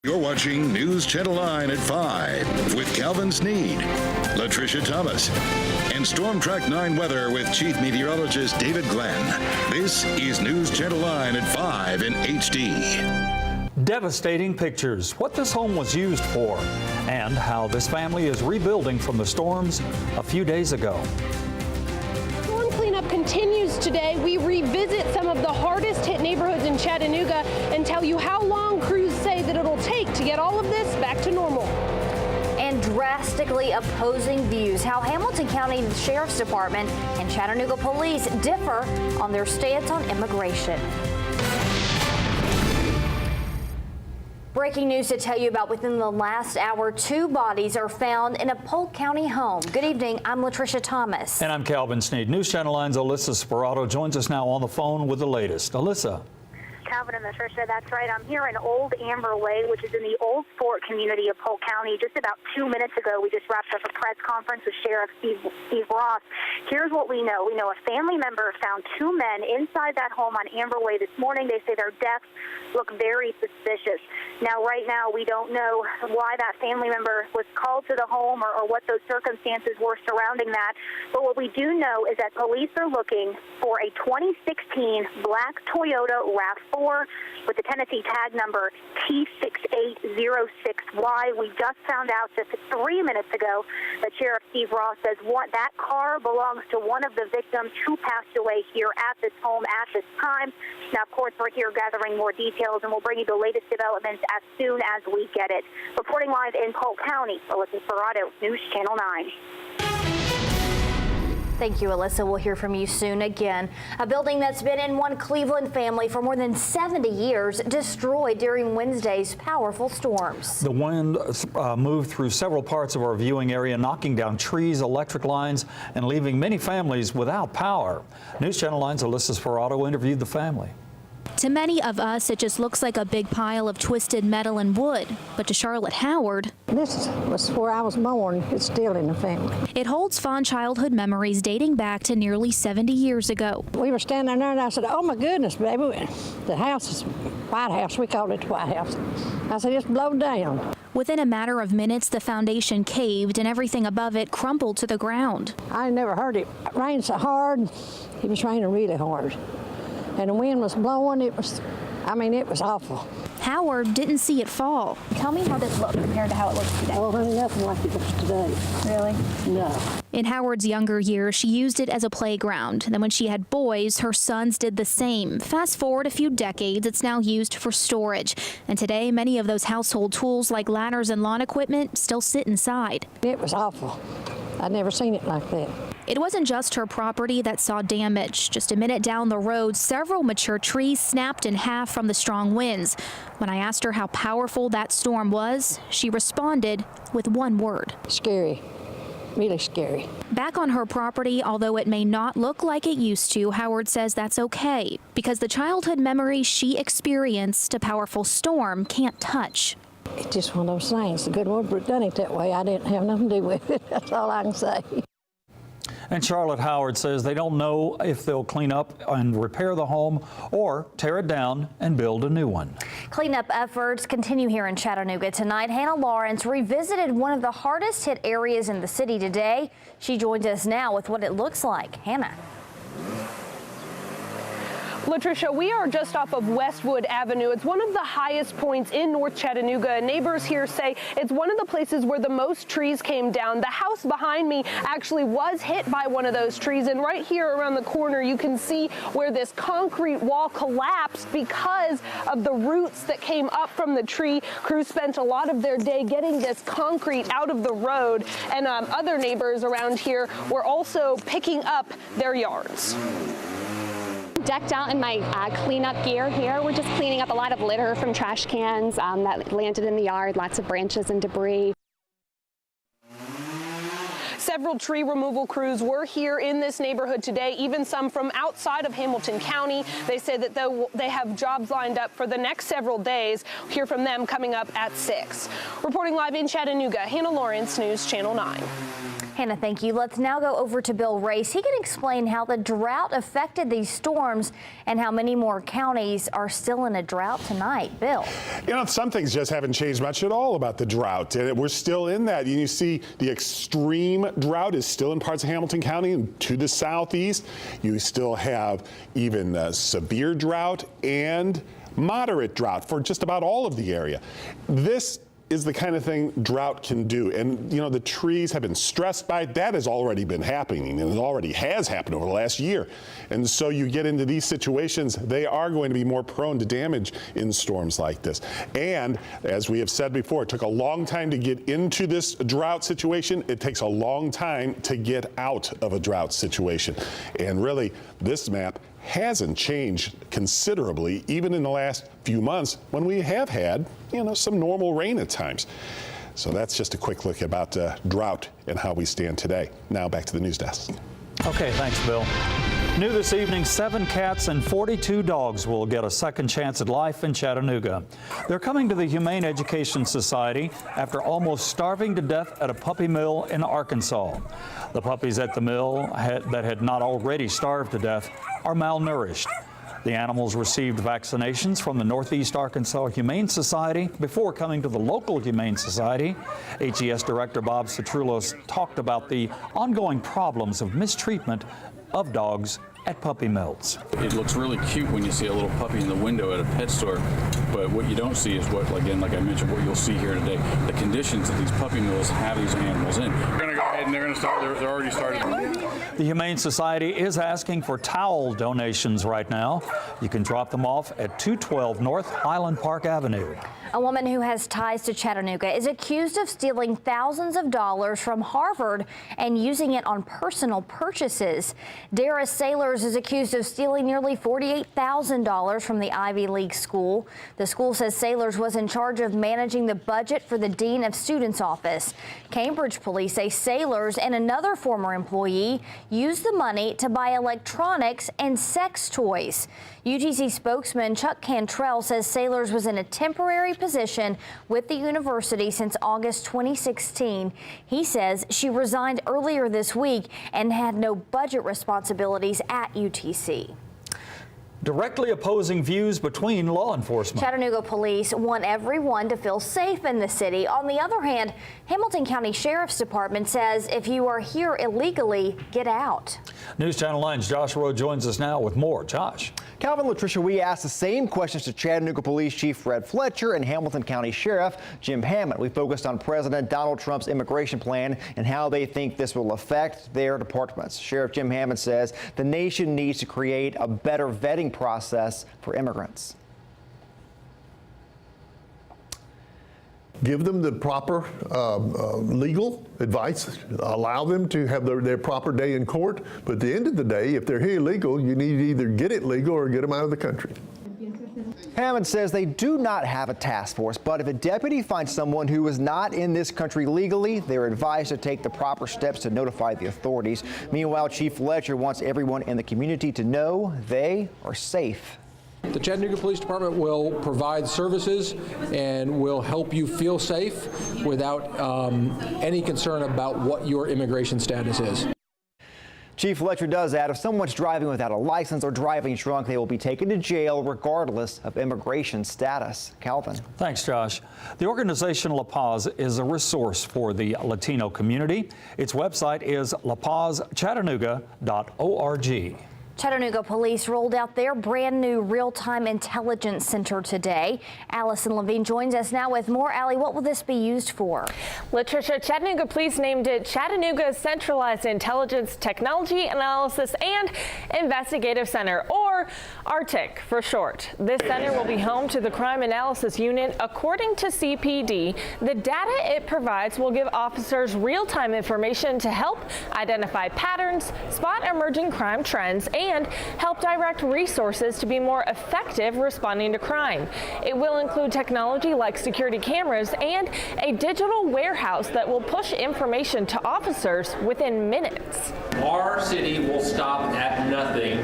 You're watching News Channel 9 at 5 with Calvin Sneed, Latricia Thomas, and Storm Track 9 weather with Chief Meteorologist David Glenn. This is News Channel 9 at 5 in HD. Devastating pictures, what this home was used for, and how this family is rebuilding from the storms a few days ago. Storm cleanup continues today. We revisit some of the hardest hit neighborhoods in Chattanooga and tell you how long crews say that it'll take to get all of this back to normal. And drastically opposing views, how Hamilton County Sheriff's Department and Chattanooga Police differ on their stance on immigration. Breaking news to tell you about within the last hour, 2 bodies are found in a Polk County home. Good evening, I'm Latricia Thomas. And I'm Calvin Sneed. News Channel 9's Alyssa Sperato joins us now on the phone with the latest. Alyssa. Calvin and Latricia, that's right. I'm here in Old Amber Way, which is in the Old Fort community of Polk County. Just about 2 minutes ago, we just wrapped up a press conference with Sheriff Steve Ross. Here's what we know. We know a family member found 2 men inside that home on Amber Way this morning. They say their deaths look very suspicious. Now, right now, we don't know why that family member was called to the home or what those circumstances were surrounding that. But what we do know is that police are looking for a 2016 black Toyota RAV4 with the Tennessee tag number T6806Y. We just found out just 3 minutes ago that Sheriff Steve Ross says that car belongs to one of the victims who passed away here at this home at this time. Now, of course, we're here gathering more details, and we'll bring you the latest developments as soon as we get it. Reporting live in Polk County, Alyssa Sperato, News Channel 9. Thank you, Alyssa. We'll hear from you soon again. A building that's been in one Cleveland family for more than 70 years destroyed during Wednesday's powerful storms. The wind moved through several parts of our viewing area, knocking down trees, electric lines, and leaving many families without power. News Channel 9's Alyssa Sperato interviewed the family. To many of us, it just looks like a big pile of twisted metal and wood. But to Charlotte Howard, this was where I was born. It's still in the family. It holds fond childhood memories dating back to nearly 70 years ago. We were standing there and I said, "Oh my goodness, baby, the house is White House. We called it the White House." I said, "It's blown down." Within a matter of minutes, the foundation caved and everything above it crumpled to the ground. I never heard it rain so hard. It was raining really hard. And the wind was blowing. It was awful. Howard didn't see it fall. Tell me how this looked compared to how it looks today. Oh, honey, nothing like it looks today. Really? No. In Howard's younger years, she used it as a playground. Then when she had boys, her sons did the same. Fast forward a few decades, it's now used for storage. And today, many of those household tools like ladders and lawn equipment still sit inside. It was awful. I'd never seen it like that. It wasn't just her property that saw damage. Just a minute down the road, several mature trees snapped in half from the strong winds. When I asked her how powerful that storm was, she responded with one word. Scary. Really scary. Back on her property, although it may not look like it used to, Howard says that's okay because the childhood memories she experienced a powerful storm can't touch. It's just one of those things. The good Lord done it that way. I didn't have nothing to do with it. That's all I can say. And Charlotte Howard says they don't know if they'll clean up and repair the home or tear it down and build a new one. Cleanup efforts continue here in Chattanooga tonight. Hannah Lawrence revisited one of the hardest hit areas in the city today. She joins us now with what it looks like. Hannah. Latricia, we are just off of Westwood Avenue. It's one of the highest points in North Chattanooga. Neighbors here say it's one of the places where the most trees came down. The house behind me actually was hit by one of those trees, and right here around the corner you can see where this concrete wall collapsed because of the roots that came up from the tree. Crews spent a lot of their day getting this concrete out of the road, and other neighbors around here were also picking up their yards. Decked out in my cleanup gear here. We're just cleaning up a lot of litter from trash cans that landed in the yard, lots of branches and debris. Several tree removal crews were here in this neighborhood today, even some from outside of Hamilton County. They say that they have jobs lined up for the next several days. We'll hear from them coming up at 6. Reporting live in Chattanooga, Hannah Lawrence, News Channel 9. Hannah, thank you. Let's now go over to Bill Race. He can explain how the drought affected these storms and how many more counties are still in a drought tonight. Bill. You know, some things just haven't changed much at all about the drought. And we're still in that. You see the extreme drought is still in parts of Hamilton County and to the southeast. You still have even severe drought and moderate drought for just about all of the area. This is the kind of thing drought can do. And, you know, the trees have been stressed by it. That has already been happening, and it already has happened over the last year. And so you get into these situations, they are going to be more prone to damage in storms like this. And as we have said before, it took a long time to get into this drought situation. It takes a long time to get out of a drought situation. And really, this map hasn't changed considerably, even in the last few months when we have had, you know, some normal rain at times. So that's just a quick look about drought and how we stand today. Now back to the news desk. Okay, thanks, Bill. New this evening, 7 cats and 42 dogs will get a second chance at life in Chattanooga. They're coming to the Humane Education Society after almost starving to death at a puppy mill in Arkansas. The puppies at the mill that had not already starved to death are malnourished. The animals received vaccinations from the Northeast Arkansas Humane Society before coming to the local Humane Society. HES Director Bob Citrulos talked about the ongoing problems of mistreatment of dogs at puppy mills. It looks really cute when you see a little puppy in the window at a pet store, but what you don't see is what, again, like I mentioned, what you'll see here today, the conditions that these puppy mills have these animals in. We're going to go ahead and they're going to start, they're already started. The Humane Society is asking for towel donations right now. You can drop them off at 212 North Highland Park Avenue. A woman who has ties to Chattanooga is accused of stealing thousands of dollars from Harvard and using it on personal purchases. Dara Sailors is accused of stealing nearly $48,000 from the Ivy League school. The school says Sailors was in charge of managing the budget for the Dean of Students office. Cambridge police say Sailors and another former employee used the money to buy electronics and sex toys. UTC spokesman Chuck Cantrell says Sailors was in a temporary position with the university since August 2016. He says she resigned earlier this week and had no budget responsibilities at UTC. Directly opposing views between law enforcement. Chattanooga police want everyone to feel safe in the city. On the other hand, Hamilton County Sheriff's Department says if you are here illegally, get out. News Channel 9's Josh Rowe joins us now with more. Josh. Calvin, Latricia, we asked the same questions to Chattanooga Police Chief Fred Fletcher and Hamilton County Sheriff Jim Hammond. We focused on President Donald Trump's immigration plan and how they think this will affect their departments. Sheriff Jim Hammond says the nation needs to create a better vetting process for immigrants. Give them the proper legal advice, allow them to have their proper day in court, but at the end of the day, if they're here illegal, you need to either get it legal or get them out of the country. Hammond says they do not have a task force, but if a deputy finds someone who is not in this country legally, they're advised to take the proper steps to notify the authorities. Meanwhile, Chief Fletcher wants everyone in the community to know they are safe. The Chattanooga Police Department will provide services and will help you feel safe without any concern about what your immigration status is. Chief Fletcher does add if someone's driving without a license or driving drunk, they will be taken to jail regardless of immigration status. Calvin. Thanks, Josh. The organization La Paz is a resource for the Latino community. Its website is lapazchattanooga.org. Chattanooga police rolled out their brand new real-time intelligence center today. Allison Levine joins us now with more. Allie, what will this be used for? Latricia, Chattanooga police named it Chattanooga Centralized Intelligence Technology Analysis and Investigative Center, or ARTIC for short. This center will be home to the Crime Analysis Unit. According to CPD, the data it provides will give officers real-time information to help identify patterns, spot emerging crime trends, and help direct resources to be more effective responding to crime. It will include technology like security cameras and a digital warehouse that will push information to officers within minutes. Our city will stop at nothing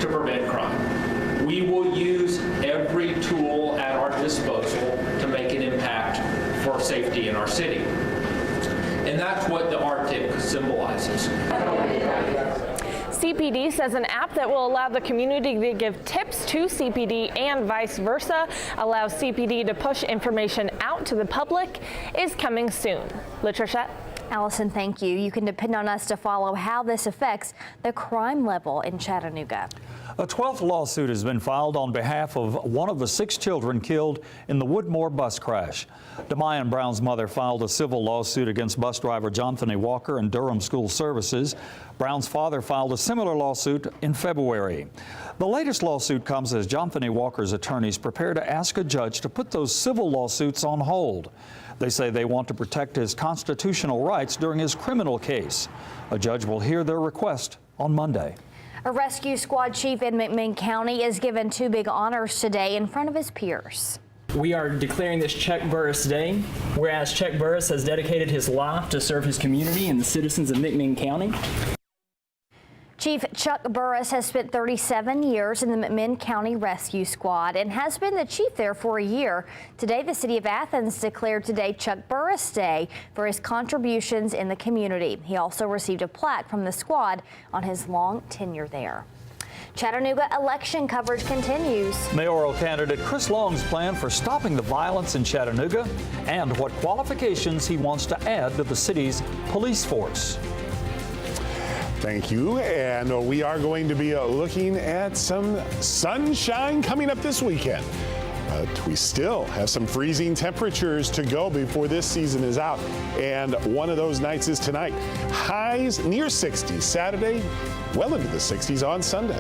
to prevent crime. We will use every tool at our disposal to make an impact for safety in our city. And that's what the Arctic symbolizes. CPD says an app that will allow the community to give tips to CPD and vice versa, allows CPD to push information out to the public, is coming soon. Latricia? Allison, thank you. You can depend on us to follow how this affects the crime level in Chattanooga. A 12th lawsuit has been filed on behalf of one of the 6 children killed in the Woodmore bus crash. Demayan Brown's mother filed a civil lawsuit against bus driver Jonthany Walker and Durham School Services. Brown's father filed a similar lawsuit in February. The latest lawsuit comes as Jonthany Walker's attorneys prepare to ask a judge to put those civil lawsuits on hold. They say they want to protect his constitutional rights during his criminal case. A judge will hear their request on Monday. A rescue squad chief in McMinn County is given 2 big honors today in front of his peers. We are declaring this Chuck Burris Day, whereas Chuck Burris has dedicated his life to serve his community and the citizens of McMinn County. Chief Chuck Burris has spent 37 years in the McMinn County Rescue Squad and has been the chief there for a year. Today, the city of Athens declared today Chuck Burris Day for his contributions in the community. He also received a plaque from the squad on his long tenure there. Chattanooga election coverage continues. Mayoral candidate Chris Long's plan for stopping the violence in Chattanooga and what qualifications he wants to add to the city's police force. Thank you. And we are going to be looking at some sunshine coming up this weekend. But we still have some freezing temperatures to go before this season is out. And one of those nights is tonight. Highs near 60s Saturday, well into the 60s on Sunday.